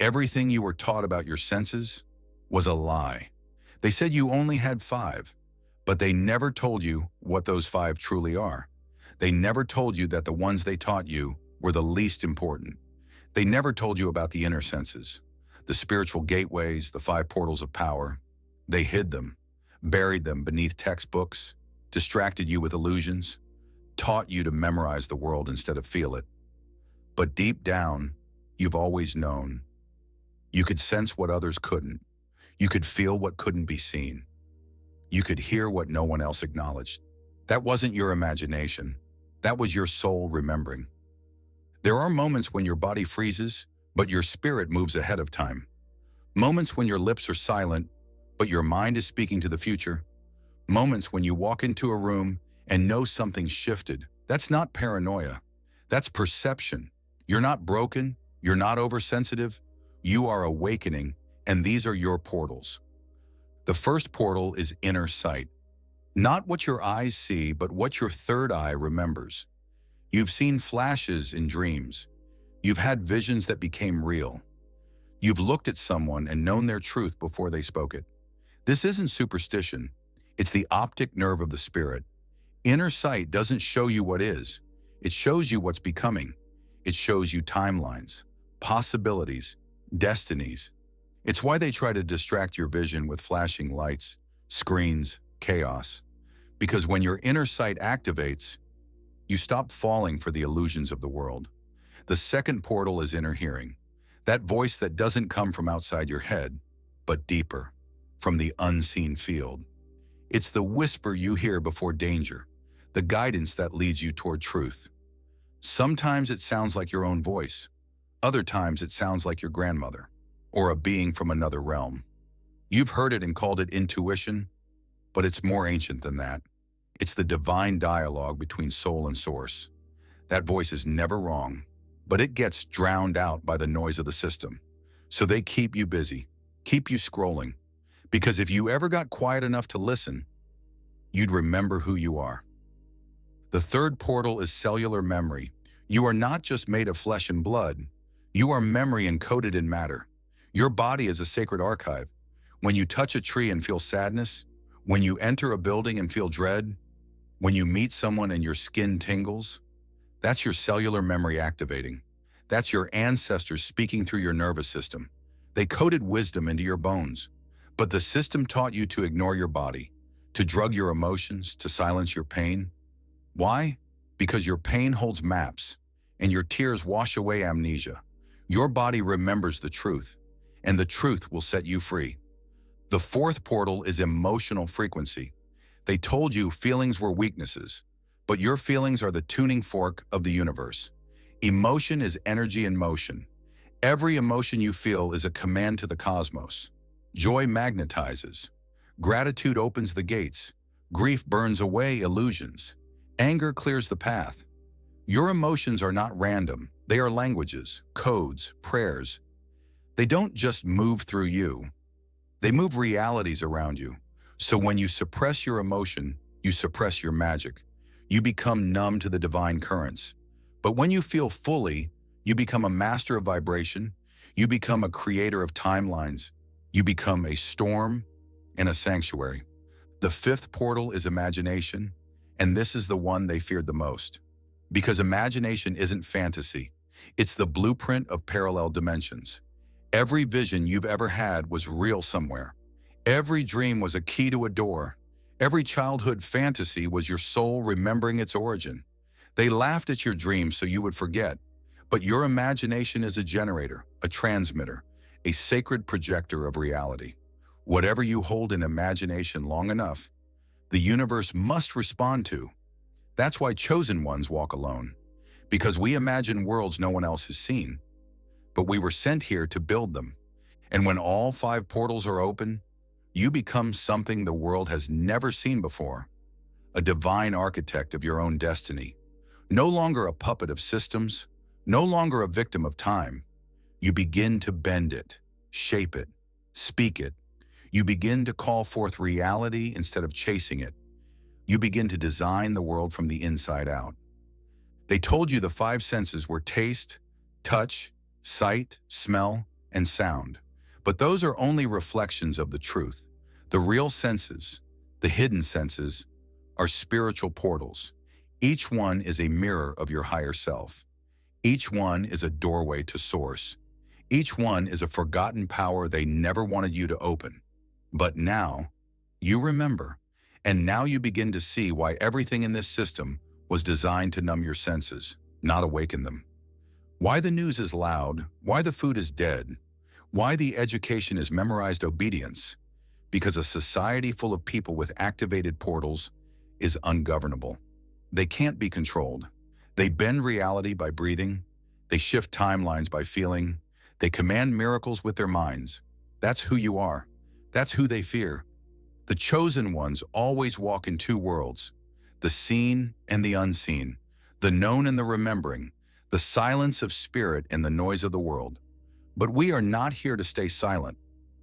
Everything you were taught about your senses was a lie. They said you only had five, but they never told you what those five truly are. They never told you that the ones they taught you were the least important. They never told you about the inner senses, the spiritual gateways, the five portals of power. They hid them, buried them beneath textbooks, distracted you with illusions, taught you to memorize the world instead of feel it. But deep down, you've always known. You could sense what others couldn't. You could feel what couldn't be seen. You could hear what no one else acknowledged. That wasn't your imagination. That was your soul remembering. There are moments when your body freezes, but your spirit moves ahead of time. Moments when your lips are silent, but your mind is speaking to the future. Moments when you walk into a room and know something shifted. That's not paranoia. That's perception. You're not broken. You're not oversensitive. You are awakening, and these are your portals. The first portal is inner sight. Not what your eyes see, but what your third eye remembers. You've seen flashes in dreams. You've had visions that became real. You've looked at someone and known their truth before they spoke it. This isn't superstition. It's the optic nerve of the spirit. Inner sight doesn't show you what is. It shows you what's becoming. It shows you timelines, possibilities, destinies. It's why they try to distract your vision with flashing lights, screens, chaos. Because when your inner sight activates, you stop falling for the illusions of the world. The second portal is inner hearing. That voice that doesn't come from outside your head, but deeper, from the unseen field. It's the whisper you hear before danger, the guidance that leads you toward truth. Sometimes it sounds like your own voice. Other times it sounds like your grandmother, or a being from another realm. You've heard it and called it intuition, but it's more ancient than that. It's the divine dialogue between soul and source. That voice is never wrong, but it gets drowned out by the noise of the system. So they keep you busy, keep you scrolling, because if you ever got quiet enough to listen, you'd remember who you are. The third portal is cellular memory. You are not just made of flesh and blood. You are memory encoded in matter. Your body is a sacred archive. When you touch a tree and feel sadness, when you enter a building and feel dread, when you meet someone and your skin tingles, that's your cellular memory activating. That's your ancestors speaking through your nervous system. They coded wisdom into your bones. But the system taught you to ignore your body, to drug your emotions, to silence your pain. Why? Because your pain holds maps, and your tears wash away amnesia. Your body remembers the truth, and the truth will set you free. The fourth portal is emotional frequency. They told you feelings were weaknesses, but your feelings are the tuning fork of the universe. Emotion is energy in motion. Every emotion you feel is a command to the cosmos. Joy magnetizes. Gratitude opens the gates. Grief burns away illusions. Anger clears the path. Your emotions are not random. They are languages, codes, prayers. They don't just move through you. They move realities around you. So when you suppress your emotion, you suppress your magic. You become numb to the divine currents. But when you feel fully, you become a master of vibration. You become a creator of timelines. You become a storm and a sanctuary. The fifth portal is imagination, and this is the one they feared the most. Because imagination isn't fantasy. It's the blueprint of parallel dimensions. Every vision you've ever had was real somewhere. Every dream was a key to a door. Every childhood fantasy was your soul remembering its origin. They laughed at your dreams so you would forget. But your imagination is a generator, a transmitter, a sacred projector of reality. Whatever you hold in imagination long enough, the universe must respond to. That's why chosen ones walk alone, because we imagine worlds no one else has seen. But we were sent here to build them. And when all five portals are open, you become something the world has never seen before. A divine architect of your own destiny. No longer a puppet of systems, no longer a victim of time. You begin to bend it, shape it, speak it. You begin to call forth reality instead of chasing it. You begin to design the world from the inside out. They told you the five senses were taste, touch, sight, smell, and sound. But those are only reflections of the truth. The real senses, the hidden senses, are spiritual portals. Each one is a mirror of your higher self. Each one is a doorway to source. Each one is a forgotten power they never wanted you to open. But now, you remember, and now you begin to see why everything in this system was designed to numb your senses, not awaken them. Why the news is loud, why the food is dead, why the education is memorized obedience. Because a society full of people with activated portals is ungovernable. They can't be controlled. They bend reality by breathing. They shift timelines by feeling. They command miracles with their minds. That's who you are. That's who they fear. The chosen ones always walk in two worlds, the seen and the unseen, the known and the remembering, the silence of spirit and the noise of the world. But we are not here to stay silent.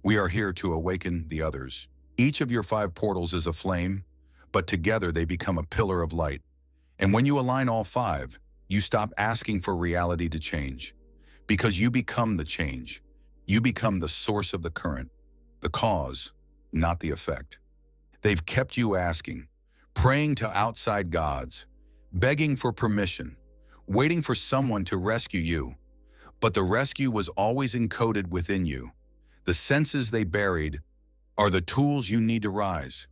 We are here to awaken the others. Each of your 5 portals is a flame, but together they become a pillar of light. And when you align all 5, you stop asking for reality to change, because you become the change. You become the source of the current, the cause, not the effect. They've kept you asking, praying to outside gods, begging for permission, waiting for someone to rescue you. But the rescue was always encoded within you. The senses they buried are the tools you need to rise.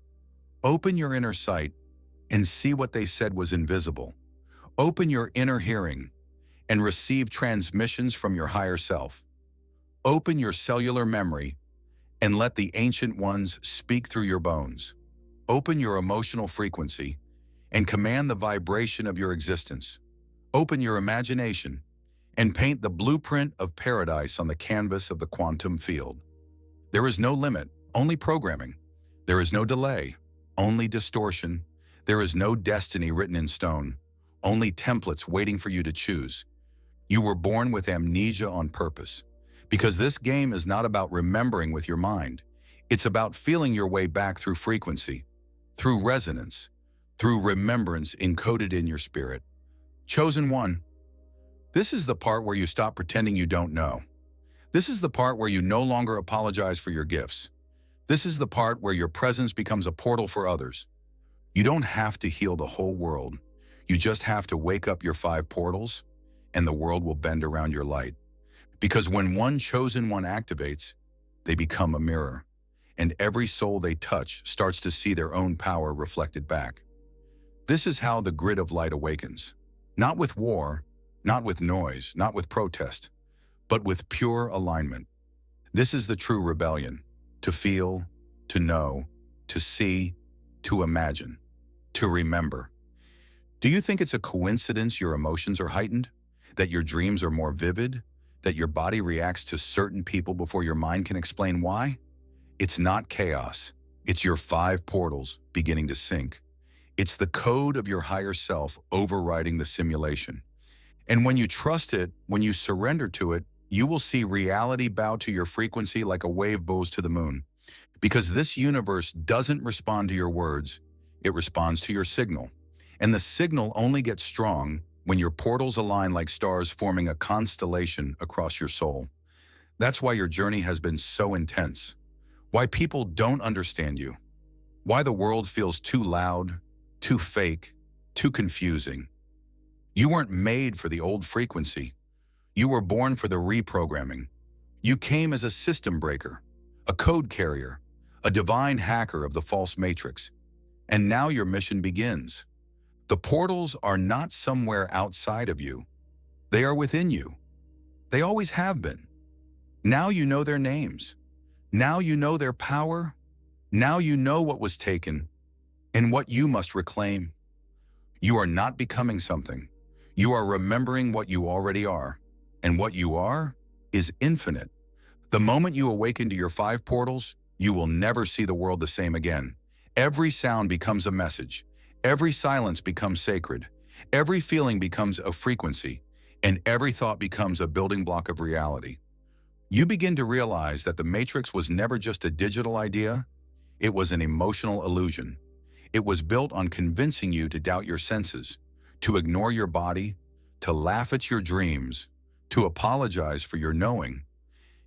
Open your inner sight and see what they said was invisible. Open your inner hearing and receive transmissions from your higher self. Open your cellular memory and let the ancient ones speak through your bones. Open your emotional frequency and command the vibration of your existence. Open your imagination and paint the blueprint of paradise on the canvas of the quantum field. There is no limit, only programming. There is no delay, only distortion. There is no destiny written in stone, only templates waiting for you to choose. You were born with amnesia on purpose, because this game is not about remembering with your mind. It's about feeling your way back through frequency, through resonance, through remembrance encoded in your spirit. Chosen one, this is the part where you stop pretending you don't know. This is the part where you no longer apologize for your gifts. This is the part where your presence becomes a portal for others. You don't have to heal the whole world. You just have to wake up your 5 portals, and the world will bend around your light. Because when one chosen one activates, they become a mirror, and every soul they touch starts to see their own power reflected back. This is how the grid of light awakens. Not with war, not with noise, not with protest, but with pure alignment. This is the true rebellion: to feel, to know, to see, to imagine, to remember. Do you think it's a coincidence your emotions are heightened? That your dreams are more vivid? That your body reacts to certain people before your mind can explain why? It's not chaos. It's your 5 portals beginning to sync. It's the code of your higher self overriding the simulation. And when you trust it, when you surrender to it, you will see reality bow to your frequency like a wave bows to the moon. Because this universe doesn't respond to your words, it responds to your signal. And the signal only gets strong when your portals align like stars forming a constellation across your soul. That's why your journey has been so intense. Why people don't understand you. Why the world feels too loud, too fake, too confusing. You weren't made for the old frequency. You were born for the reprogramming. You came as a system breaker, a code carrier, a divine hacker of the false matrix. And now your mission begins. The portals are not somewhere outside of you. They are within you. They always have been. Now you know their names. Now you know their power. Now you know what was taken and what you must reclaim. You are not becoming something. You are remembering what you already are. And what you are is infinite. The moment you awaken to your 5 portals, you will never see the world the same again. Every sound becomes a message. Every silence becomes sacred. Every feeling becomes a frequency. And every thought becomes a building block of reality. You begin to realize that the Matrix was never just a digital idea. It was an emotional illusion. It was built on convincing you to doubt your senses, to ignore your body, to laugh at your dreams, to apologize for your knowing.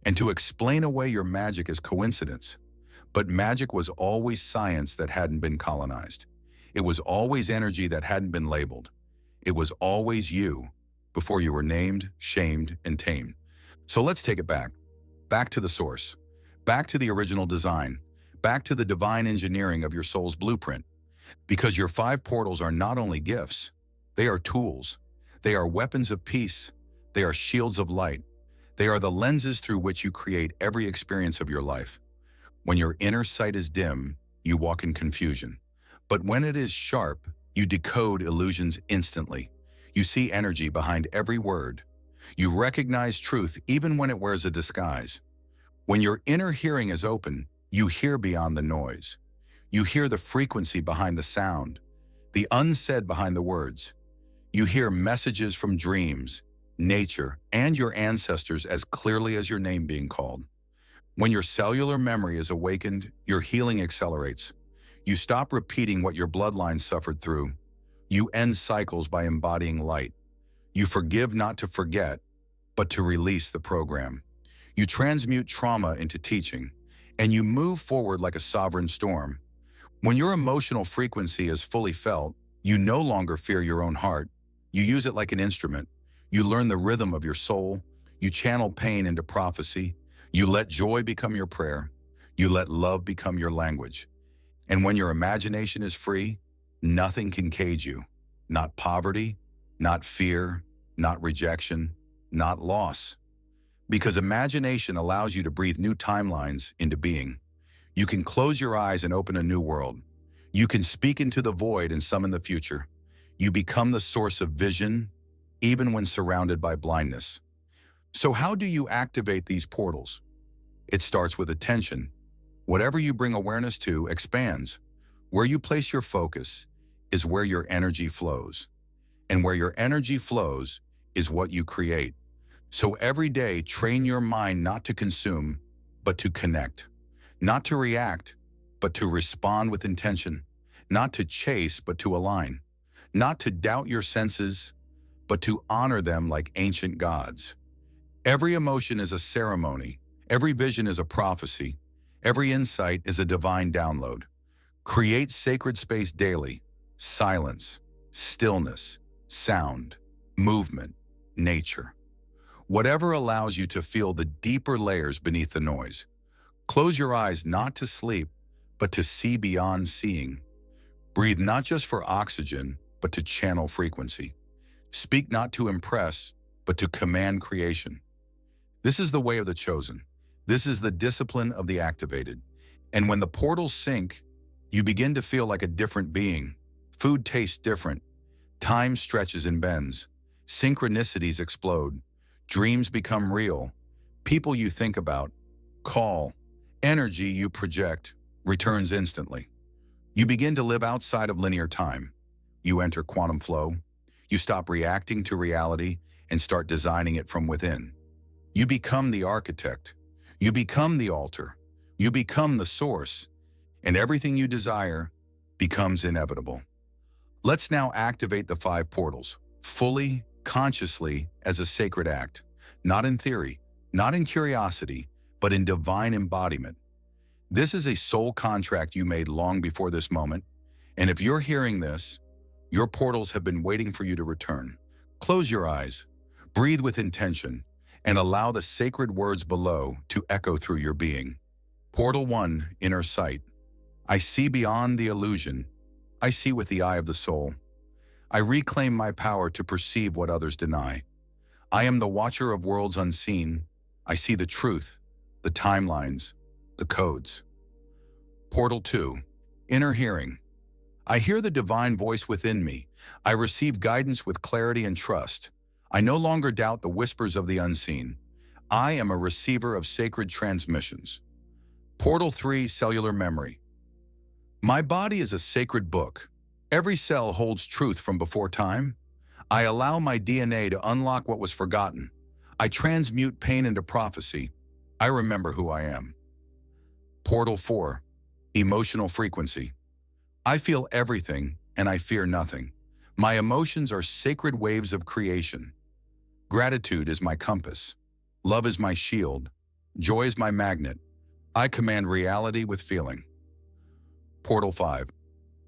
and to explain away your magic as coincidence. But magic was always science that hadn't been colonized. It was always energy that hadn't been labeled. It was always you, before you were named, shamed, and tamed. So let's take it back. Back to the source. Back to the original design. Back to the divine engineering of your soul's blueprint. Because your 5 portals are not only gifts, they are tools. They are weapons of peace. They are shields of light. They are the lenses through which you create every experience of your life. When your inner sight is dim, you walk in confusion. But when it is sharp, you decode illusions instantly. You see energy behind every word. You recognize truth even when it wears a disguise. When your inner hearing is open, you hear beyond the noise. You hear the frequency behind the sound, the unsaid behind the words. You hear messages from dreams, nature, and your ancestors as clearly as your name being called. When your cellular memory is awakened, your healing accelerates. You stop repeating what your bloodline suffered through. You end cycles by embodying light. You forgive not to forget, but to release the program. You transmute trauma into teaching, and you move forward like a sovereign storm. When your emotional frequency is fully felt, you no longer fear your own heart. You use it like an instrument. You learn the rhythm of your soul. You channel pain into prophecy. You let joy become your prayer. You let love become your language. And when your imagination is free, nothing can cage you. Not poverty, not fear, not rejection, not loss. Because imagination allows you to breathe new timelines into being. You can close your eyes and open a new world. You can speak into the void and summon the future. You become the source of vision, even when surrounded by blindness. So how do you activate these portals? It starts with attention. Whatever you bring awareness to expands. Where you place your focus is where your energy flows. And where your energy flows is what you create. So every day, train your mind not to consume, but to connect. Not to react, but to respond with intention. Not to chase, but to align. Not to doubt your senses, but to honor them like ancient gods. Every emotion is a ceremony. Every vision is a prophecy. Every insight is a divine download. Create sacred space daily. Silence, stillness, sound, movement, nature. Whatever allows you to feel the deeper layers beneath the noise. Close your eyes not to sleep, but to see beyond seeing. Breathe not just for oxygen, but to channel frequency. Speak not to impress, but to command creation. This is the way of the chosen. This is the discipline of the activated. And when the portals sync, you begin to feel like a different being. Food tastes different. Time stretches and bends. Synchronicities explode. Dreams become real. People you think about, call. Energy you project returns instantly. You begin to live outside of linear time. You enter quantum flow. You stop reacting to reality and start designing it from within. You become the architect. You become the altar. You become the source. And everything you desire becomes inevitable. Let's now activate the 5 portals, fully, consciously, as a sacred act. Not in theory, not in curiosity, but in divine embodiment. This is a soul contract you made long before this moment. And if you're hearing this, your portals have been waiting for you to return. Close your eyes, breathe with intention, and allow the sacred words below to echo through your being. Portal 1, inner sight. I see beyond the illusion. I see with the eye of the soul. I reclaim my power to perceive what others deny. I am the watcher of worlds unseen. I see the truth, the timelines, the codes. Portal 2, inner hearing. I hear the divine voice within me. I receive guidance with clarity and trust. I no longer doubt the whispers of the unseen. I am a receiver of sacred transmissions. Portal 3, cellular memory. My body is a sacred book. Every cell holds truth from before time. I allow my DNA to unlock what was forgotten. I transmute pain into prophecy. I remember who I am. Portal 4, emotional frequency. I feel everything and I fear nothing. My emotions are sacred waves of creation. Gratitude is my compass. Love is my shield. Joy is my magnet. I command reality with feeling. Portal 5.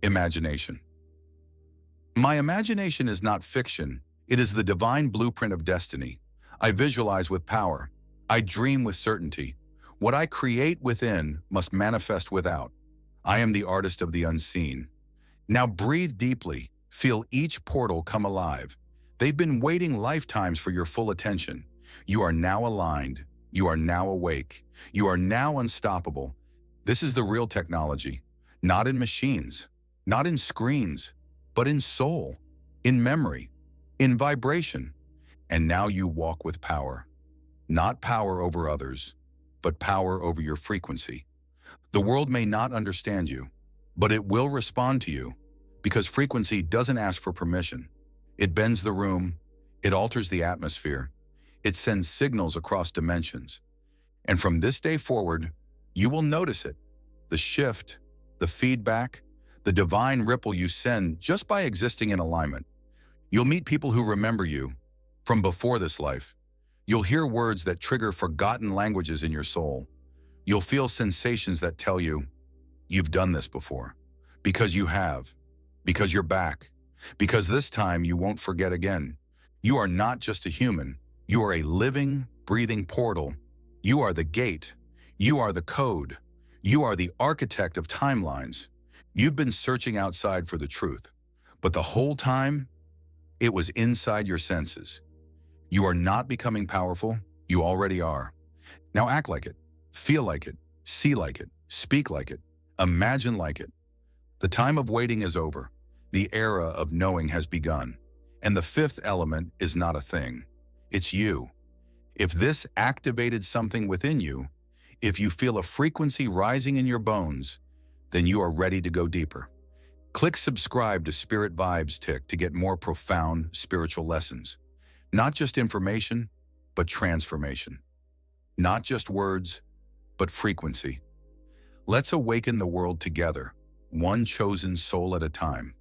Imagination. My imagination is not fiction. It is the divine blueprint of destiny. I visualize with power. I dream with certainty. What I create within must manifest without. I am the artist of the unseen. Now breathe deeply. Feel each portal come alive. They've been waiting lifetimes for your full attention. You are now aligned. You are now awake. You are now unstoppable. This is the real technology. Not in machines, not in screens, but in soul, in memory, in vibration. And now you walk with power. Not power over others, but power over your frequency. The world may not understand you, but it will respond to you, because frequency doesn't ask for permission. It bends the room, it alters the atmosphere, it sends signals across dimensions. And from this day forward, you will notice it, the shift, the feedback, the divine ripple you send just by existing in alignment. You'll meet people who remember you from before this life. You'll hear words that trigger forgotten languages in your soul. You'll feel sensations that tell you, you've done this before. Because you have. Because you're back. Because this time you won't forget again. You are not just a human. You are a living, breathing portal. You are the gate. You are the code. You are the architect of timelines. You've been searching outside for the truth, but the whole time, it was inside your senses. You are not becoming powerful. You already are. Now act like it. Feel like it. See like it. Speak like it. Imagine like it. The time of waiting is over. The era of knowing has begun. And the fifth element is not a thing. It's you. If this activated something within you, if you feel a frequency rising in your bones, then you are ready to go deeper. Click subscribe to Spirit Vibes Tick to get more profound spiritual lessons. Not just information, but transformation. Not just words, but frequency. Let's awaken the world together, one chosen soul at a time.